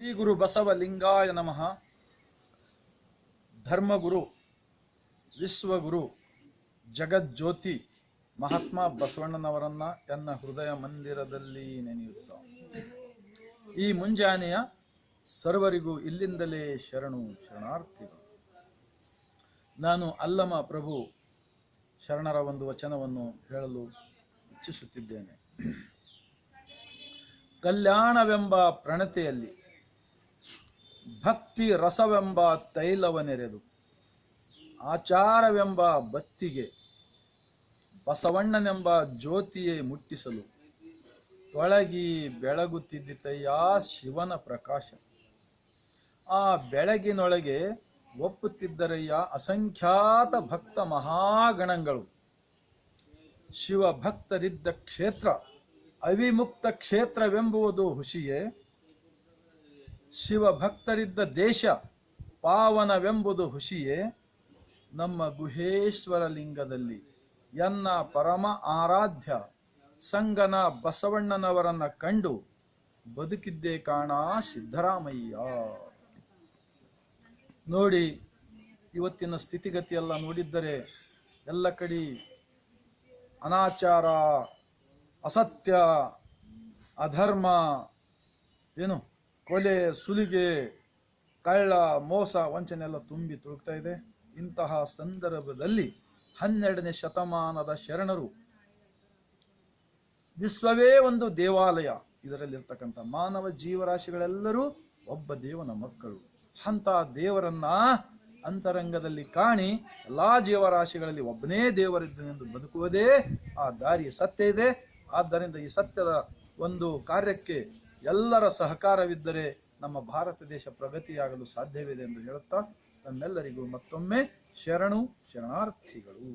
ಶ್ರೀ ಗುರು ಬಸವಲಿಂಗಾಯ ನಮಃ. ಧರ್ಮಗುರು, ವಿಶ್ವಗುರು, ಜಗಜ್ಯೋತಿ ಮಹಾತ್ಮ ಬಸವಣ್ಣನವರನ್ನ ಎನ್ನ ಹೃದಯ ಮಂದಿರದಲ್ಲಿ ನೆನೆಯುತ್ತ ಈ ಮುಂಜಾನೆಯ ಸರ್ವರಿಗೂ ಇಲ್ಲಿಂದಲೇ ಶರಣು ಶರಣಾರ್ಥಿಗಳು. ನಾನು ಅಲ್ಲಮ ಪ್ರಭು ಶರಣರ ಒಂದು ವಚನವನ್ನು ಹೇಳಲು ಇಚ್ಛಿಸುತ್ತಿದ್ದೇನೆ. ಕಲ್ಯಾಣವೆಂಬ ಪ್ರಣತೆಯಲ್ಲಿ ಭಕ್ತಿ ರಸವೆಂಬ ತೈಲವನೆರೆದು ಆಚಾರವೆಂಬ ಬತ್ತಿಗೆ ಬಸವಣ್ಣನೆಂಬ ಜ್ಯೋತಿಯೇ ಮುಟ್ಟಿಸಲು ತೊಳಗಿ ಬೆಳಗುತ್ತಿದ್ದಿತಯ್ಯ ಶಿವನ ಪ್ರಕಾಶ. ಆ ಬೆಳಗಿನೊಳಗೆ ಒಪ್ಪುತ್ತಿದ್ದರಯ್ಯ ಅಸಂಖ್ಯಾತ ಭಕ್ತ ಮಹಾಗಣಗಳು. ಶಿವ ಭಕ್ತರಿದ್ದ ಕ್ಷೇತ್ರ ಅವಿಮುಕ್ತ ಕ್ಷೇತ್ರವೆಂಬುವುದು ಹುಷಿಯೇ, ಶಿವ ಭಕ್ತರಿದ್ದ ದೇಶ ಪಾವನವೆಂಬುದು ಹುಷಿಯೇ. ನಮ್ಮ ಗುಹೇಶ್ವರ ಲಿಂಗದಲ್ಲಿ ಎನ್ನ ಪರಮ ಆರಾಧ್ಯ ಸಂಗನ ಬಸವಣ್ಣನವರನ್ನ ಕಂಡು ಬದುಕಿದ್ದೇ ಕಾಣ ಸಿದ್ದರಾಮಯ್ಯ. ನೋಡಿ, ಇವತ್ತಿನ ಸ್ಥಿತಿಗತಿಯೆಲ್ಲ ನೋಡಿದ್ದರೆ ಎಲ್ಲ ಕಡೆ ಅನಾಚಾರ, ಅಸತ್ಯ, ಅಧರ್ಮ, ಕೊಲೆ, ಸುಲಿಗೆ, ಕಳ್ಳ, ಮೋಸ, ವಂಚನೆ ಎಲ್ಲ ತುಂಬಿ ತುಳುಕ್ತಾ ಇದೆ. ಇಂತಹ ಸಂದರ್ಭದಲ್ಲಿ 12ನೇ ಶತಮಾನದ ಶರಣರು ವಿಶ್ವವೇ ಒಂದು ದೇವಾಲಯ, ಇದರಲ್ಲಿರ್ತಕ್ಕಂಥ ಮಾನವ ಜೀವರಾಶಿಗಳೆಲ್ಲರೂ ಒಬ್ಬ ದೇವನ ಮಕ್ಕಳು. ಅಂತ ದೇವರನ್ನ ಅಂತರಂಗದಲ್ಲಿ ಕಾಣಿ ಎಲ್ಲಾ ಜೀವರಾಶಿಗಳಲ್ಲಿ ಒಬ್ಬನೇ ದೇವರಿದ್ದನೆಂದು ಬದುಕುವುದೇ ಆ ದಾರಿಯ ಸತ್ಯ ಇದೆ. ಆದ್ದರಿಂದ ಈ ಸತ್ಯದ ಒಂದು ಕಾರ್ಯಕ್ಕೆ ಎಲ್ಲರ ಸಹಕಾರವಿದ್ದರೆ ನಮ್ಮ ಭಾರತ ದೇಶ ಪ್ರಗತಿಯಾಗಲು ಸಾಧ್ಯವಿದೆ ಎಂದು ಹೇಳುತ್ತಾ ನಮ್ಮೆಲ್ಲರಿಗೂ ಮತ್ತೊಮ್ಮೆ ಶರಣು ಶರಣಾರ್ಥಿಗಳು.